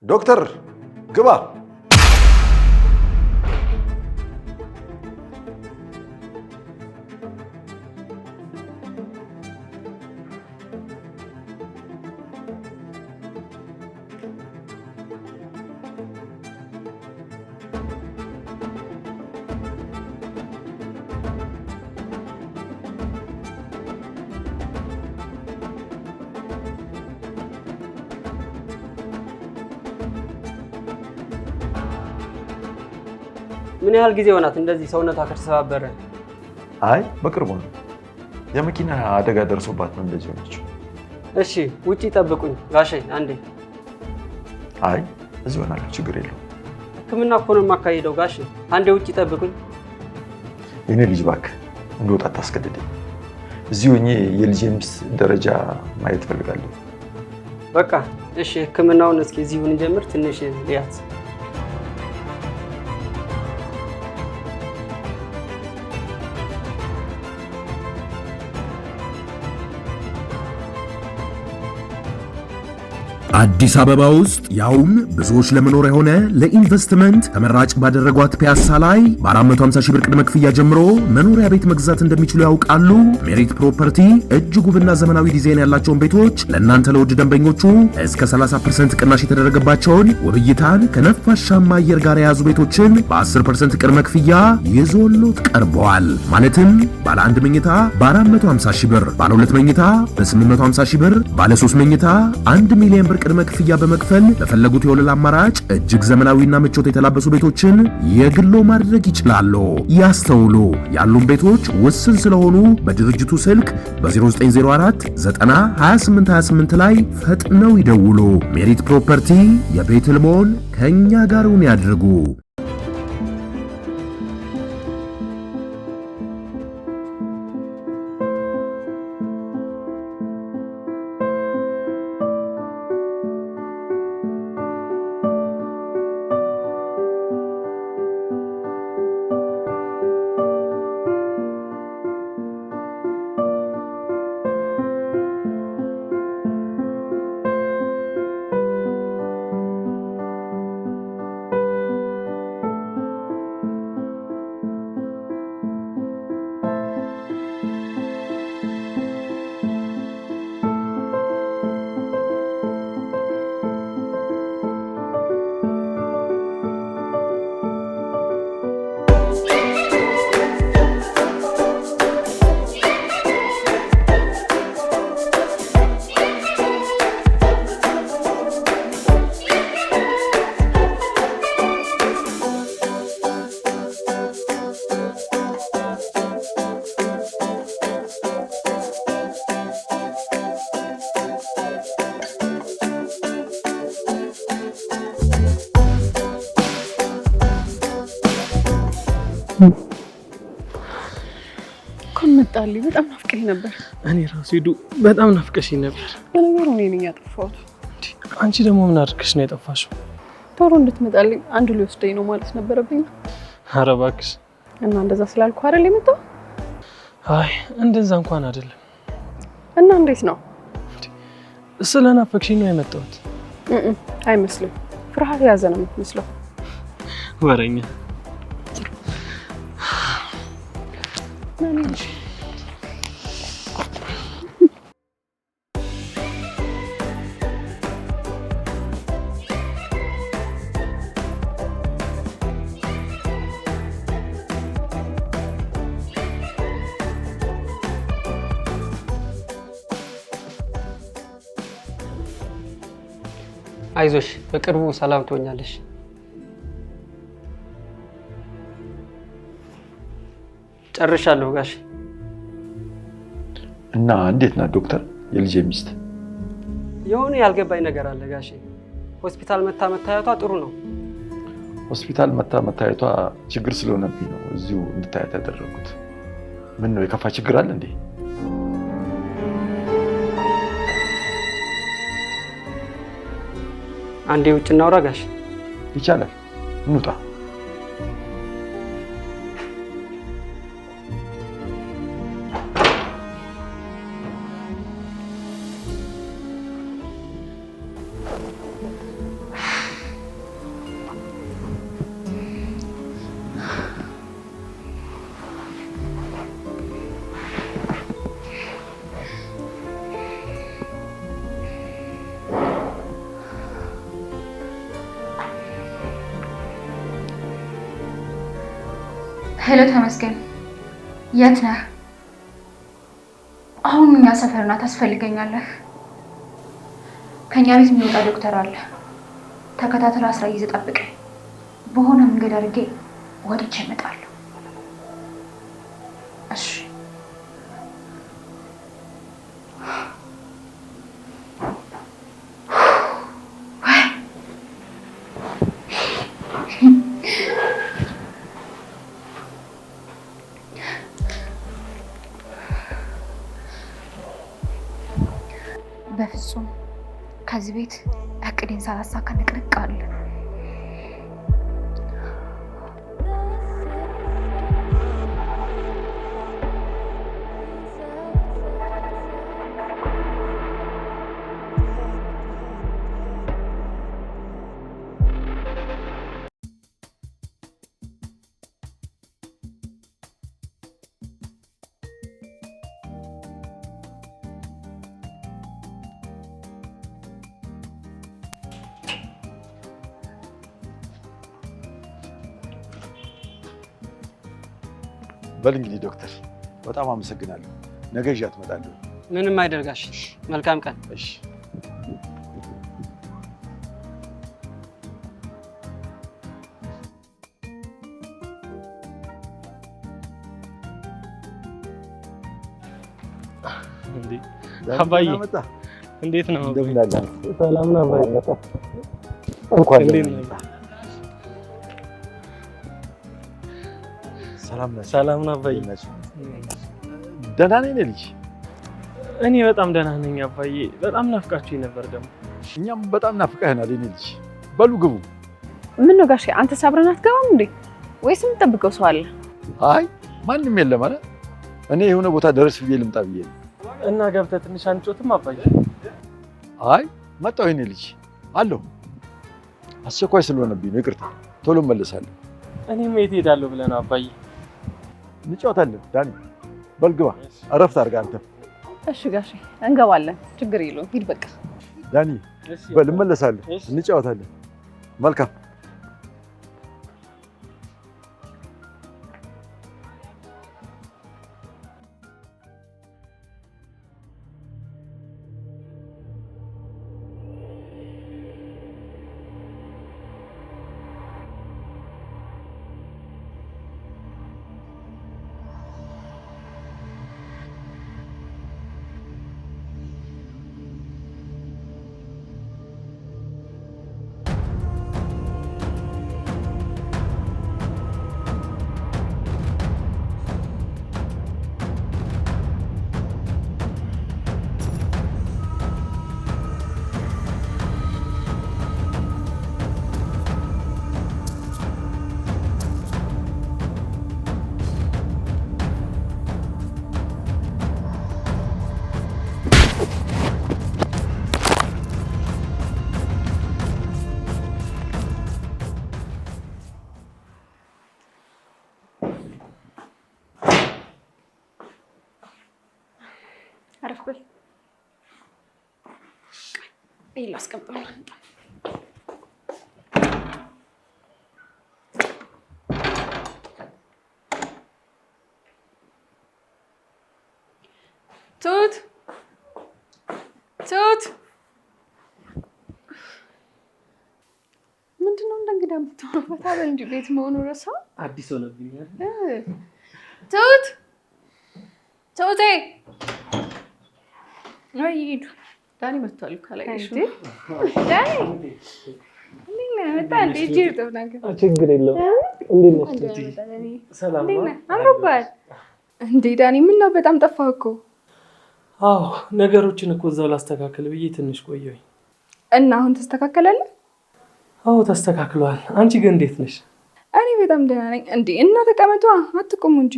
ዶክተር ግባ። ምን ያህል ጊዜ ሆናት እንደዚህ ሰውነቷ ከተሰባበረ? አይ በቅርቡ ነው። የመኪና አደጋ ደርሶባት ነው እንደዚህ ሆነችው። እሺ ውጪ ጠብቁኝ ጋሼ አንዴ። አይ እዚህ ሆናለሁ፣ ችግር የለውም። ሕክምና እኮ ነው የማካሂደው ጋሼ፣ አንዴ ውጪ ጠብቁኝ። የኔ ልጅ እባክህ እንደወጣ አታስገድደኝ። እዚህ ሆኜ የልጄን ደረጃ ማየት ፈልጋለሁ። በቃ እሺ፣ ሕክምናውን እስኪ እዚሁ እንጀምር። ትንሽ ሊያዝ አዲስ አበባ ውስጥ ያውም ብዙዎች ለመኖር የሆነ ለኢንቨስትመንት ተመራጭ ባደረጓት ፒያሳ ላይ በ450 ሺህ ብር ቅድመ ክፍያ ጀምሮ መኖሪያ ቤት መግዛት እንደሚችሉ ያውቃሉ? ሜሪት ፕሮፐርቲ እጅግ ውብና ዘመናዊ ዲዛይን ያላቸውን ቤቶች ለእናንተ ለውድ ደንበኞቹ እስከ 30% ቅናሽ የተደረገባቸውን ውብ እይታን ከነፋሻማ አየር ጋር የያዙ ቤቶችን በ10% ቅድመ ክፍያ ይዞሎት ቀርበዋል። ማለትም ባለ 1 መኝታ በ450 ሺህ ብር፣ ባለ 2 መኝታ በ850 ሺህ ብር፣ ባለ 3 መኝታ 1 ሚሊዮን ብር ቅድመ ክፍያ በመክፈል ለፈለጉት የወለል አማራጭ እጅግ ዘመናዊና ምቾት የተላበሱ ቤቶችን የግሎ ማድረግ ይችላሉ። ያስተውሉ፣ ያሉን ቤቶች ውስን ስለሆኑ በድርጅቱ ስልክ በ0904 90 28 28 ላይ ፈጥነው ይደውሉ። ሜሪት ፕሮፐርቲ የቤት ህልሞን ከኛ ጋር ያድርጉ። ኮንመጣልኝ በጣም ናፍቀኝ ነበር። እኔ ራሱ ሄዱ በጣም ናፍቀሽኝ ነበር። በነገሩ እኔ ነኝ ያጠፋሁት። አንቺ ደግሞ ምን አድርገሽ ነው የጠፋሽው? ቶሎ እንድትመጣልኝ አንዱ ሊወስደኝ ነው ማለት ነበረብኝ። ኧረ እባክሽ። እና እንደዛ ስላልኩ አይደል የመጣው? አይ እንደዛ እንኳን አይደለም። እና እንዴት ነው? ስለናፈቅሽኝ ነው የመጣሁት። አይመስልም። ፍርሃት የያዘ ነው የምትመስለው። ወሬኛ አይዞሽ፣ በቅርቡ ሰላም ትሆኛለሽ። ጨርሻለሁ ጋሽ። እና እንዴት ናት ዶክተር? የልጄ ሚስት የሆነ ያልገባኝ ነገር አለ ጋሽ። ሆስፒታል መታየቷ ጥሩ ነው። ሆስፒታል መታየቷ ችግር ስለሆነብኝ ነው እዚሁ እንድታያት ያደረኩት። ምን ነው የከፋ ችግር አለ እንዴ? አንዴ ውጭ እናውራ ጋሽ። ይቻላል፣ እንውጣ። ሄሎ ተመስገን፣ የት ነህ? አሁን እኛ ሰፈርና ታስፈልገኛለህ። ከኛ ቤት የሚወጣ ዶክተር አለ። ተከታተል፣ አስራ ይዘህ ጠብቀኝ። በሆነ መንገድ አድርጌ ወጥቼ እመጣለሁ። እሺ። በፍጹም ከዚህ ቤት እቅዴን ሳላሳካ ንቅንቅ አለ። በል እንግዲህ ዶክተር በጣም አመሰግናለሁ። ነገ ይዣት እመጣለሁ። ምንም አይደርጋሽ። መልካም ቀን። እሺ። አባዬ እንዴት ነው? እንደምን አለ? ሰላም ነው አባዬ? እንኳን እንዴት ነው? ሰላም ነው አባዬ? ደህና ነኝ ልጅ። እኔ በጣም ደህና ነኝ አባዬ። በጣም ናፍቃችሁኝ ነበር ደግሞ። እኛም በጣም ናፍቀህናል የኔ ልጅ። በሉ ግቡ። ምን ነው ጋሼ፣ አንተ አብረን አትገባም እንዴ? ወይስ የምትጠብቀው ሰው አለ? አይ ማንም የለም አለ። እኔ የሆነ ቦታ ደረስ ብዬ ልምጣ ብዬ ነው። እና ገብተህ ትንሽ አንጮትም አባዬ? አይ መጣሁ የኔ ልጅ አለሁ። አስቸኳይ ስለሆነብኝ ነው ይቅርታ። ቶሎ እመለሳለሁ። እኔም የት ሄዳለሁ ብለህ ነው አባዬ? እንጫወታለን ዳኒ። በል ግባ፣ እረፍት አድርገህ አንተ። እሺ ጋሼ እንገባለን፣ ችግር የለውም። ሂድ በቃ ዳኒ። በል እመለሳለሁ፣ እንጫወታለን። መልካም። አረፍ በል። ይሄ ላስቀምጠው። ቱት ምንድነው እንደ እንግዳ የምትሆነው? ፈታ በል እንጂ ቤት መሆኑ ረሳው። አዲስ ሆነብኛል። ቱቴ ወይ ሂዱ። ዳኒ መጥቷል እኮ አላየሽም? ዳኒ እንዴት መጣ? እንዴ ጅርጠው ነገር ችግር የለውም። እንዴት ነሽ? ሰላም ነው? አምሮባል። እንዴ ዳኒ ምን ነው በጣም ጠፋህ እኮ። አዎ ነገሮችን እኮ እዛው ላስተካክል ብዬ ትንሽ ቆየሁኝ። እና አሁን ተስተካከላለህ? አዎ ተስተካክሏል። አንቺ ግን እንዴት ነሽ? እኔ በጣም ደህና ነኝ። እንዴ እና ተቀመጡ፣ አትቆሙ እንጂ።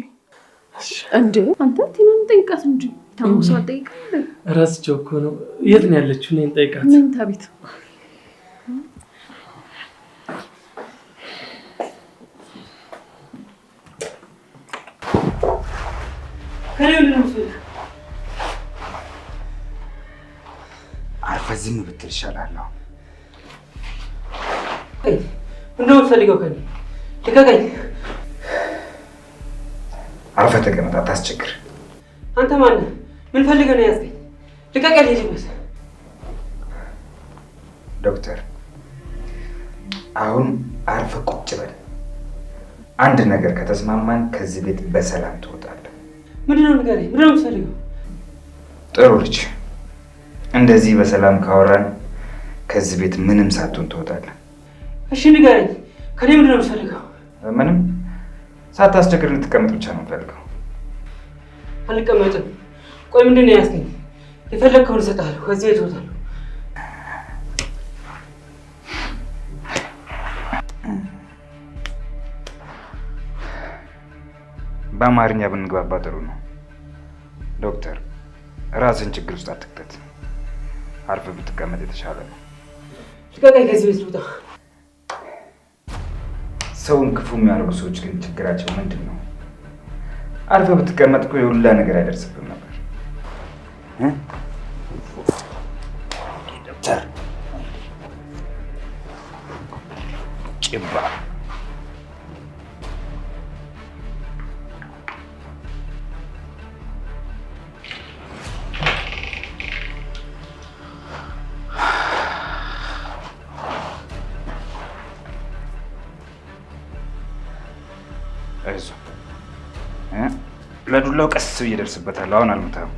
እንዴ አንተ ቲናን ጠይቃት እንጂ ታሙሳ ጠይቃት። እረስቸው እኮ ነው። የት ነው ያለችው? እኔን ጠይቃት። መኝታ ቤት። አርፈህ ዝም ብትል ይሻላል። እንደው ፈልገው ከኔ ልቀቀኝ። አርፈህ ተቀመጥ፣ አታስቸግር። አንተ ማን ነህ? ምን ፈልገህ ነው ያዝከኝ? ልቀቀኝ ልጅ። ዶክተር አሁን አርፈህ ቁጭ በል። አንድ ነገር ከተስማማን ከዚህ ቤት በሰላም ትወጣለህ። ምንድነው ንገረኝ፣ ምንድነው የምትፈልገው? ጥሩ ልጅ፣ እንደዚህ በሰላም ካወራን ከዚህ ቤት ምንም ሳትሆን ትወጣለህ። እሺ ንገረኝ፣ ከኔ ምንድነው የምትፈልገው? ምንም ሳታስቸግር እንድትቀመጥ ብቻ ነው የምፈልገው። አልቀመጥም። ቆይ ምንድነው ያዝከኝ? የፈለግከውን እሰጥሃለሁ፣ ከዚህ ቤት እወጣለሁ። በአማርኛ ብንግባባ ጥሩ ነው። ዶክተር ራስን ችግር ውስጥ አትክተት። አርፈህ ብትቀመጥ የተሻለ ነው። ልቀቀኝ፣ ከዚህ ቤት ልውጣ። ሰውን ክፉ የሚያደርጉ ሰዎች ግን ችግራቸው ምንድን ነው? አርፈህ ብትቀመጥ እኮ የሁላ ነገር አይደርስብም ነበር። ዶክተር ጭባ ለዱላው ቀስ ብዬ እደርስበታለሁ። አሁን አልመታም።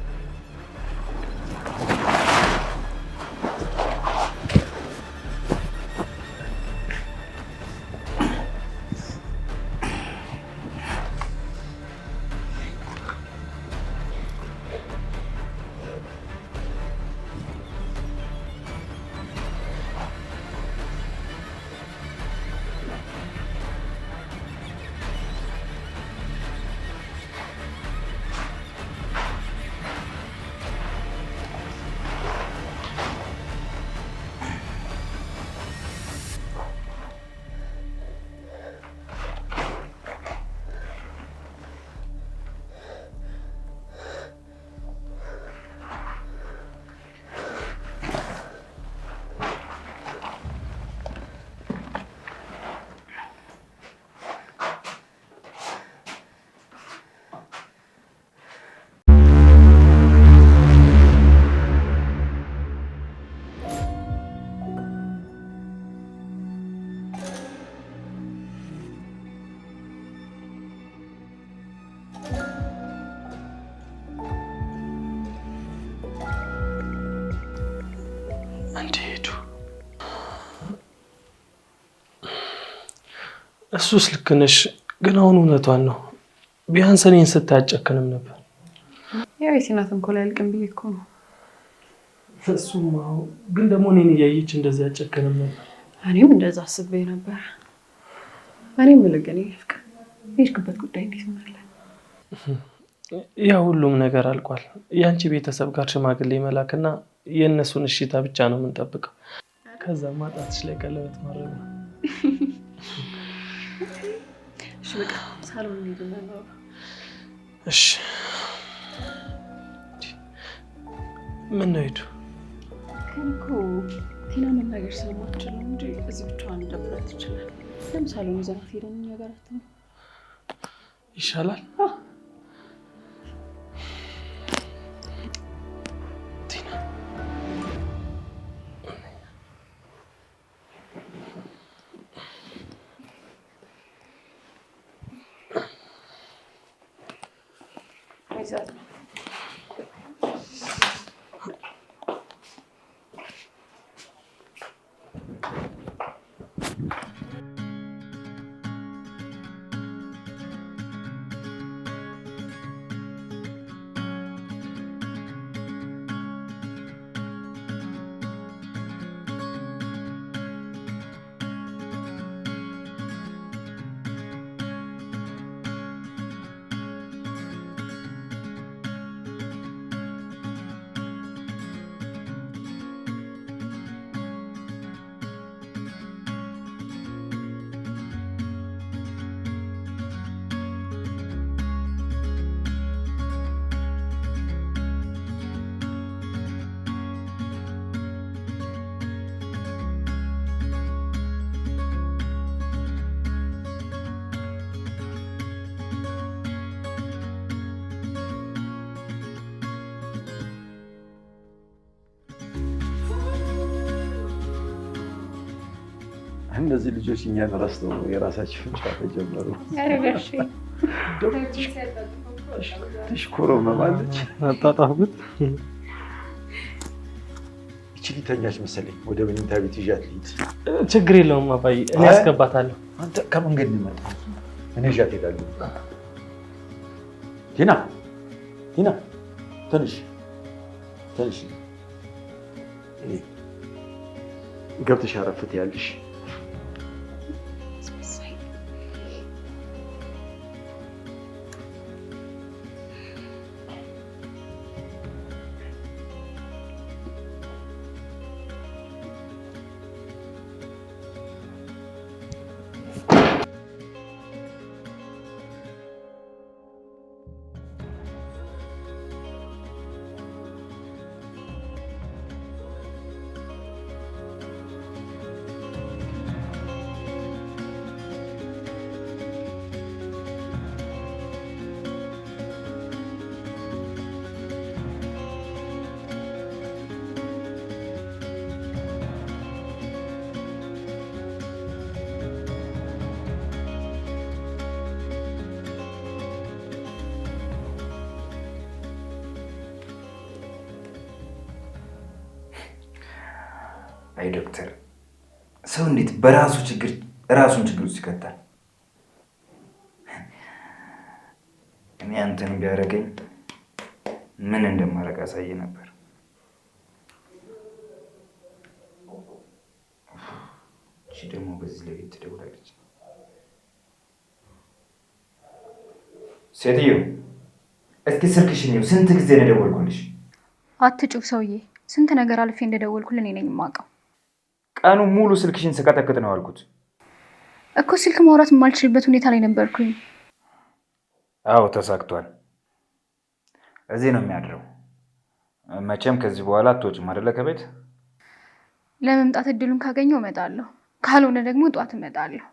እሱስ ልክ ነሽ፣ ግን አሁን እውነቷን ነው። ቢያንስ እኔን ስታጨክንም ነበር። ያው የሲናት እንኮ ላይ አልቅም ብዬ እኮ ነው። እሱማ ግን ደግሞ እኔን እያየች እንደዚህ አጨክንም ነበር። እኔም እንደዛ አስቤ ነበር። እኔም ልገኝ ፍቅር የሄድክበት ጉዳይ እንዴት ሆናለ? ያ ሁሉም ነገር አልቋል። የአንቺ ቤተሰብ ጋር ሽማግሌ መላክና የእነሱን እሽታ ብቻ ነው የምንጠብቀው። ከዛ ማጣትሽ ላይ ቀለበት ማድረግ ነው። እሺ በቃ ሳሎን እንሂድና ነው። እሺ ምን ነው ሄዱ? ከንኮ ቲና መናገር ስለማትችል ነው እንጂ እዚህ ብቻዋን ደብራት ይችላል። ለምን ሳሎን ይዘናት ሄደን እኛ ጋር አትሆንም? ይሻላል። Exactly. እነዚህ ልጆች እኛን ረስተው የራሳቸውን ጨዋታ ጀመሩ። ትሽኮረመማለች። አጣጣሁት። እቺ ተኛች መሰለኝ። ወደ መኝታ ቤት ይዣት ልሂድ። ችግር የለውም አባዬ፣ እኔ አስገባታለሁ። አንተ ከመንገድ ነው የመጣው። እኔ ይዣት እሄዳለሁ። ቲና ቲና፣ ትንሽ ገብተሽ አረፍት ያለሽ አይ ዶክተር፣ ሰው እንዴት በራሱ ችግር ራሱን ችግር ውስጥ ይከታል? እኔ አንተን ቢያደርገኝ ምን እንደማደርግ አሳየ ነበር። እሺ ደግሞ በዚህ ላይ ትደውላለች። ሴትዮ እስኪ ስልክሽን ይኸው። ስንት ጊዜ ነው የደወልኩልሽ? አትጩህ ሰውዬ። ስንት ነገር አልፌ እንደደወልኩልህ እኔ ነኝ የማውቀው። ቀኑ ሙሉ ስልክሽን ስቀጠቅጥ ነው አልኩት እኮ። ስልክ ማውራት የማልችልበት ሁኔታ ላይ ነበርኩኝ። አዎ ተሳክቷል። እዚህ ነው የሚያድረው። መቼም ከዚህ በኋላ አትወጭም አይደለ ከቤት? ለመምጣት እድሉን ካገኘው እመጣለሁ፣ ካልሆነ ደግሞ ጧት እመጣለሁ።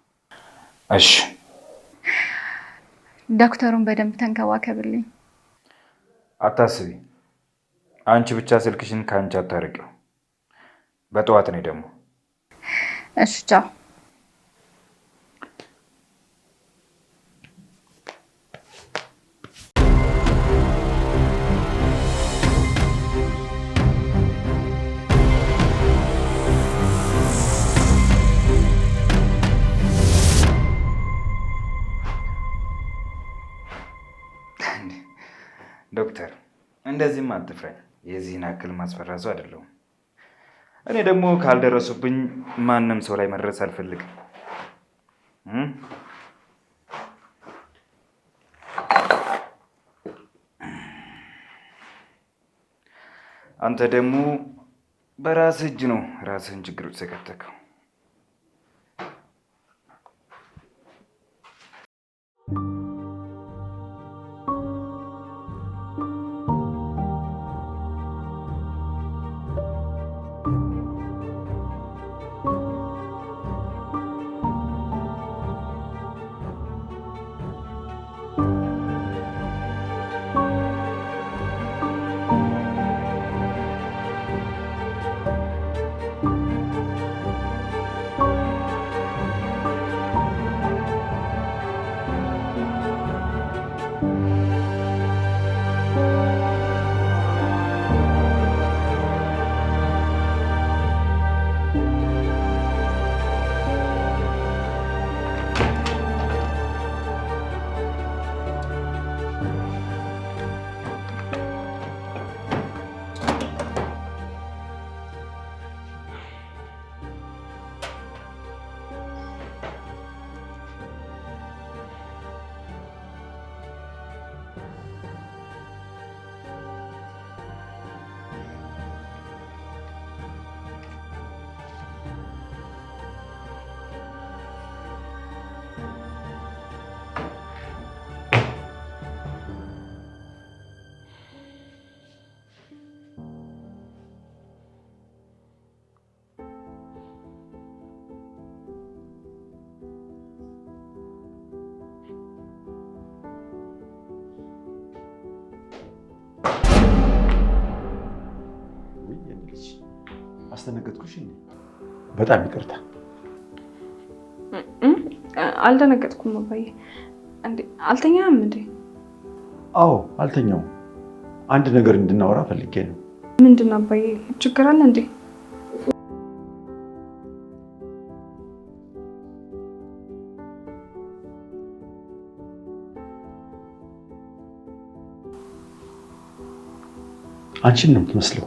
እሺ። ዶክተሩን በደንብ ተንከባከብልኝ። አታስቢ፣ አንቺ ብቻ ስልክሽን ከአንቺ አታርቂው። በጠዋት ነው ደግሞ። እሺ ቻው። ዶክተር እንደዚህም አትፍረኝ። የዚህን አክል ማስፈራ ሰው አይደለሁም። እኔ ደግሞ ካልደረሱብኝ ማንም ሰው ላይ መድረስ አልፈልግም። አንተ ደግሞ በራስህ እጅ ነው ራስህን ችግር ውስጥ የከተከው። አስደነገጥኩሽ እንዴ? በጣም ይቅርታ። አልደነገጥኩም አባዬ። እንዴ አልተኛም እንዴ? አዎ አልተኛውም። አንድ ነገር እንድናወራ ፈልጌ ነው። ምንድን ነው አባዬ? ችግር አለ እንዴ? አንቺን ነው የምትመስለው።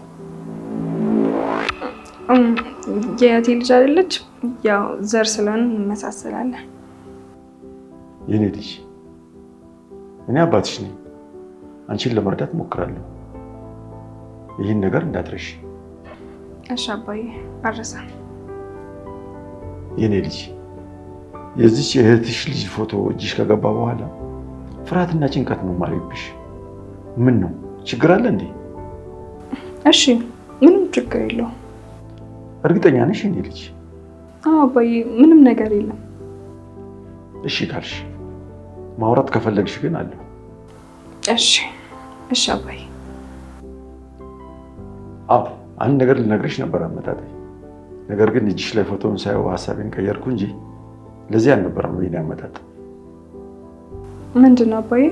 የእህቴ ልጅ አይደለች? ያው ዘር ስለሆነ እንመሳሰላለን። የኔ ልጅ እኔ አባትሽ ነኝ። አንቺን ለመርዳት እሞክራለሁ። ይህን ነገር እንዳትረሺ። እሺ አባዬ፣ አልረሳም። የኔ ልጅ የዚች የእህትሽ ልጅ ፎቶ እጅሽ ከገባ በኋላ ፍርሃትና ጭንቀት ነው ማለብሽ። ምን ነው ችግር አለ እንዴ? እሺ ምንም ችግር የለውም። እርግጠኛ ነሽ የኔ ልጅ? አዎ አባዬ፣ ምንም ነገር የለም። እሺ ካልሽ ማውራት ከፈለግሽ ግን አለሁ። እሺ አባዬ። አዎ አንድ ነገር ልነግርሽ ነበር አመጣጤ። ነገር ግን እጅሽ ላይ ፎቶውን ሳየው ሀሳቤን ቀየርኩ እንጂ ለዚህ አልነበረም የኔ አመጣጥ። ምንድን ነው አባዬ?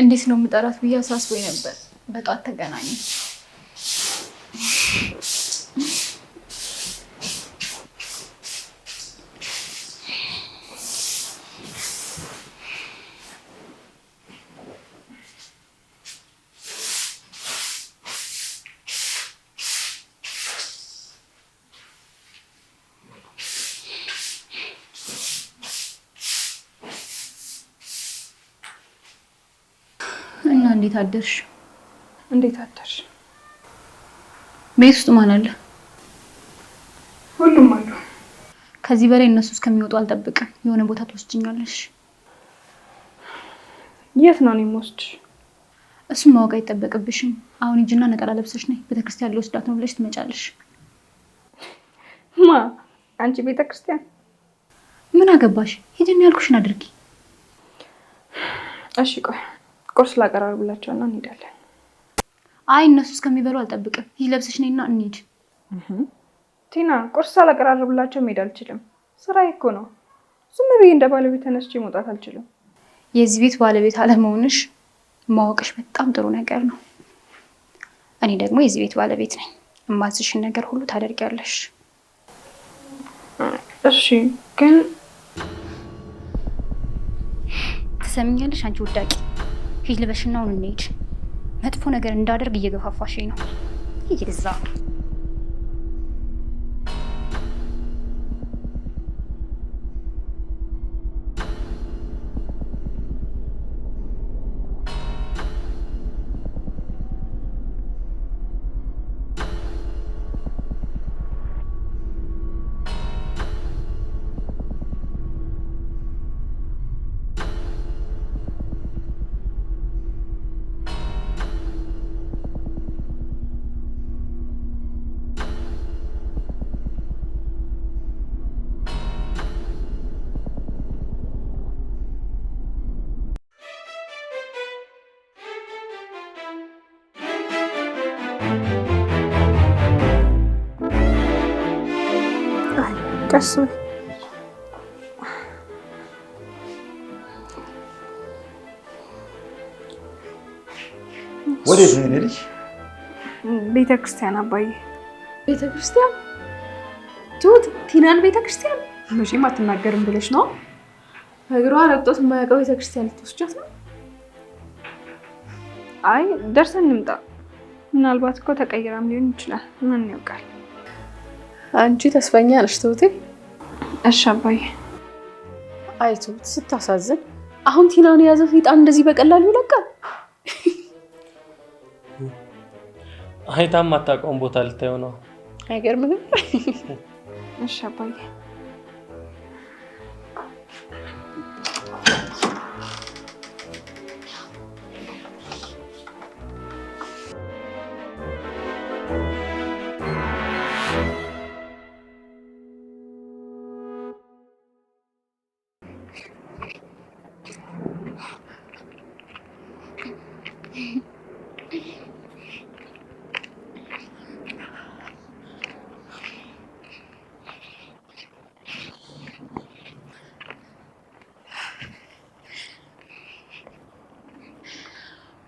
እንዴት ነው የምጠራት ብዬ አሳስቦኝ ነበር። በጧት ተገናኘ። እና እንዴት አደርሽ? እንዴት አደርሽ? ቤት ውስጥ ማን አለ? ሁሉም አሉ። ከዚህ በላይ እነሱ እስከሚወጡ አልጠብቅም። የሆነ ቦታ ትወስጂኛለሽ። የት ነው የምወስድሽ? እሱን ማወቅ አይጠበቅብሽም። አሁን ሂጂና ነጠላ ለብሰሽ ነይ። ቤተክርስቲያን ልወስዳት ነው ብለሽ ትመጫለሽ። ማ አንቺ ቤተክርስቲያን? ምን አገባሽ? ሂጂና ያልኩሽን አድርጊ። እሺ ቆይ ቁርስ ላቀራርብላቸውና እንሄዳለን። አይ እነሱ እስከሚበሉ አልጠብቅም። ሂጂ ለብሰሽ ነይና እንሂድ። ቲና ቁርስ ላቀራርብላቸው መሄድ አልችልም። ስራዬ እኮ ነው። ዝም ብዬ እንደ ባለቤት ተነስቼ መውጣት አልችልም። የዚህ ቤት ባለቤት አለመሆንሽ ማወቅሽ በጣም ጥሩ ነገር ነው። እኔ ደግሞ የዚህ ቤት ባለቤት ነኝ። የማዝሽን ነገር ሁሉ ታደርጊያለሽ። እሺ ግን ትሰሚኛለሽ? አንቺ ውዳቂ ሂጂ ልበሽና አሁን እንሂድ። መጥፎ ነገር እንዳደርግ እየገፋፋሽኝ ነው። ሂጂ እዛ። ቀስ ወዴት ነው የኔ ልጅ? ቤተክርስቲያን አባዬ። ቤተክርስቲያን? ትሁት ቲናን ቤተክርስቲያን? መቼም አትናገርም ብለሽ ነው? እግሯ ረግጦት የማያውቀው ቤተክርስቲያን ልትወስጃት ነው? አይ ደርሰን እንምጣ። ምናልባት እኮ ተቀይራም ሊሆን ይችላል። ማን ያውቃል? አንቺ ተስፈኛ ነሽ ትሁቴ። እሺ አባዬ። አይ ትሁት ስታሳዝን። አሁን ቲናን የያዘው ሰይጣን እንደዚህ በቀላሉ ይለቃል? አይታም አታውቀውም ቦታ ልታየው ነው። አይገርምም? እሺ አባዬ።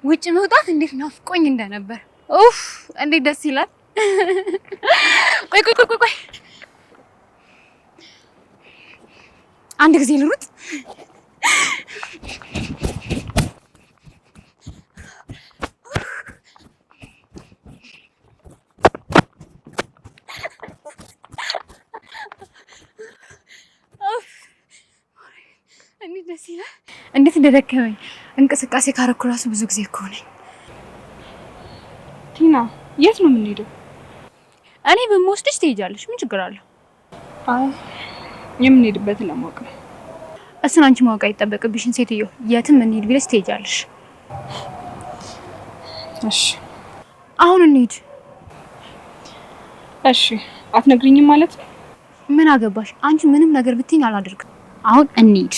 ውጭ መውጣት እንዴት ናፍቆኝ እንደነበር። ኡፍ እንዴት ደስ ይላል። ቆይ አንድ ጊዜ ልሩጥ። እንዴት ደስ ይላል። እንዴት እንደደከመኝ እንቅስቃሴ ካረኩ ራሱ ብዙ ጊዜ እኮ ነኝ። ቲና የት ነው የምንሄደው? እኔ በምወስድሽ ትሄጃለሽ። ምን ችግር አለው? አይ የምንሄድበትን ለማወቅ ነው። እሱን አንቺ ማወቅ አይጠበቅብሽን ሴትዮ። የትም እንሂድ ቢለሽ ትሄጃለሽ። እሺ አሁን እንሂድ። እሺ አትነግሪኝም ማለት ነው? ምን አገባሽ? አንቺ ምንም ነገር ብትይኝ አላደርግም። አሁን እንሂድ።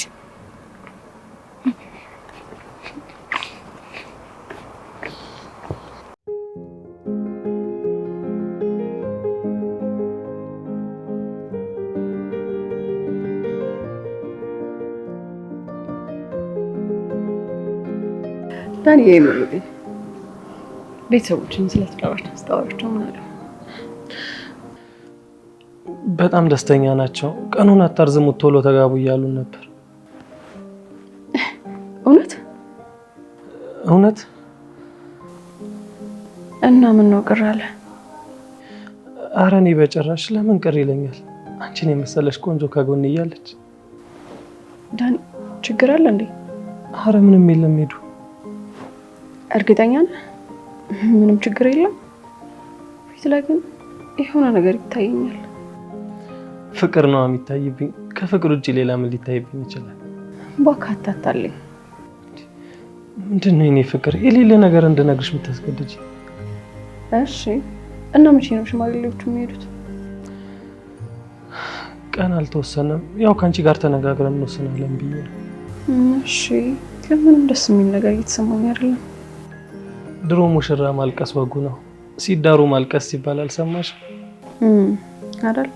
ዳኒ የምሩዴ ቤተሰቦችን ስለተዳዋቸው አስተዋወቃቸው ምን አሉ? በጣም ደስተኛ ናቸው። ቀኑን አታርዝሙት ቶሎ ተጋቡ እያሉን ነበር። እውነት? እና ምን ነው ቅር አለ? ኧረ እኔ በጭራሽ። ለምን ቅር ይለኛል? አንቺን የመሰለሽ ቆንጆ ከጎን እያለች። ዳኒ ችግር አለ እንዴ? ኧረ ምንም የለም። ሄዱ። እርግጠኛ ነህ? ምንም ችግር የለም? ፊት ላይ ግን የሆነ ነገር ይታየኛል። ፍቅር ነው የሚታይብኝ። ከፍቅር ውጭ ሌላ ምን ሊታይብኝ ይችላል? ባካታታለኝ። ምንድነው የኔ ፍቅር? የሌለ ነገር እንድነግርሽ የምታስገድጂ? እሺ እና መቼ ነው ሽማግሌዎቹ የሚሄዱት? ቀን አልተወሰነም። ያው ከአንቺ ጋር ተነጋግረን እንወስናለን ብዬ ነው። እሺ ግን ምንም ደስ የሚል ነገር እየተሰማኝ አይደለም። ድሮ ሙሽራ ማልቀስ ወጉ ነው። ሲዳሩ ማልቀስ ሲባል አልሰማሽ አይደል?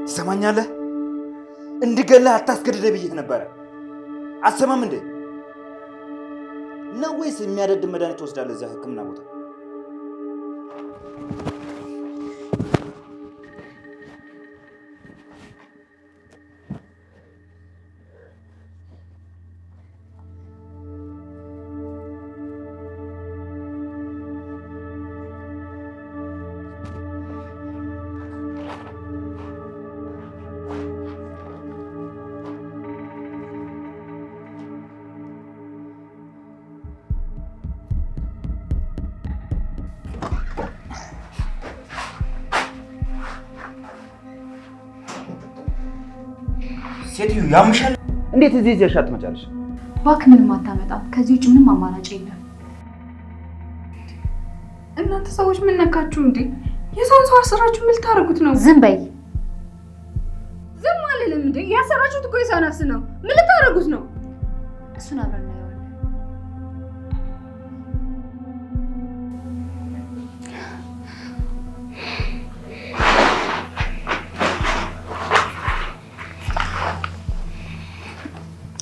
ትሰማኛለህ? እንድገለህ አታስገድደህ ብዬሽ ነበረ። አሰማም እንዴ? ነው ወይስ የሚያደድ መድኃኒት ትወስዳለህ እዚያ ሕክምና ቦታ? ሴትዮ ያምሻል። እንዴት እዚህ ይዘሻት ትመጫለሽ? እባክህ ምንም አታመጣም። ከዚህ ውጭ ምንም አማራጭ የለም። እናንተ ሰዎች ምን ነካችሁ እንዴ? የሰውን ሰው አሰራችሁ ምን ልታረጉት ነው? ዝም በይ። ዝም አልልም እንዴ? ያሰራችሁት እኮ የሰው ነፍስ ነው። ምን ልታረጉት ነው? እሱን አብረን እናየዋለን።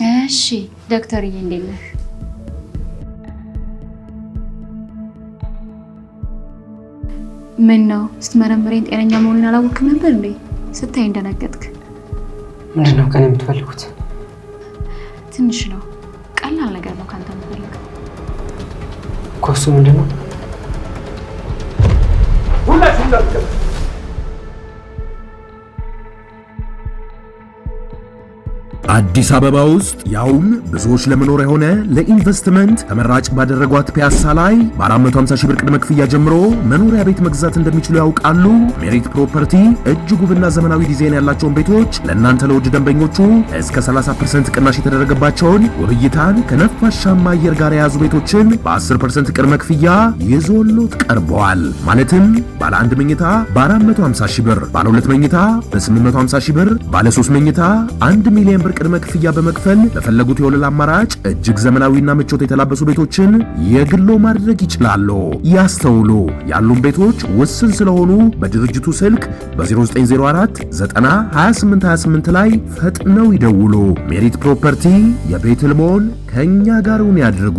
እሺ ዶክተርዬ እንዴት ነህ? ምን ነው ስትመረምረኝ ጤነኛ መሆኔን አላወቅም ነበር እንዴ? ስታይ እንደነገጥክ። ምንድን ነው ከኔ የምትፈልጉት? ትንሽ ነው፣ ቀላል ነገር ነው ካንተ የምፈልገው። እኮ እሱ ምንድን ነው? ሁላችሁም እንዳትቀር። አዲስ አበባ ውስጥ ያውም ብዙዎች ለመኖር የሆነ ለኢንቨስትመንት ተመራጭ ባደረጓት ፒያሳ ላይ በ450 ሺህ ብር ቅድመ ክፍያ ጀምሮ መኖሪያ ቤት መግዛት እንደሚችሉ ያውቃሉ? ሜሪት ፕሮፐርቲ እጅግ ውብና ዘመናዊ ዲዛይን ያላቸውን ቤቶች ለእናንተ ለውድ ደንበኞቹ እስከ 30% ቅናሽ የተደረገባቸውን ውብይታን ከነፋሻማ አየር ጋር የያዙ ቤቶችን በ10% ቅድመ ክፍያ ይዞሎት ቀርበዋል። ማለትም ባለ 1 መኝታ በ450 ሺህ ብር፣ ባለ 2 መኝታ በ850 ሺህ ብር፣ ባለ 3 መኝታ 1 ሚሊዮን ብር ቅድመ ክፍያ በመክፈል ለፈለጉት የወለል አማራጭ እጅግ ዘመናዊና ምቾት የተላበሱ ቤቶችን የግሎ ማድረግ ይችላሉ። ያስተውሉ፣ ያሉን ቤቶች ውስን ስለሆኑ በድርጅቱ ስልክ በ0904 90 28 28 ላይ ፈጥነው ይደውሉ። ሜሪት ፕሮፐርቲ የቤት ህልሞን ከኛ ጋር ያድርጉ።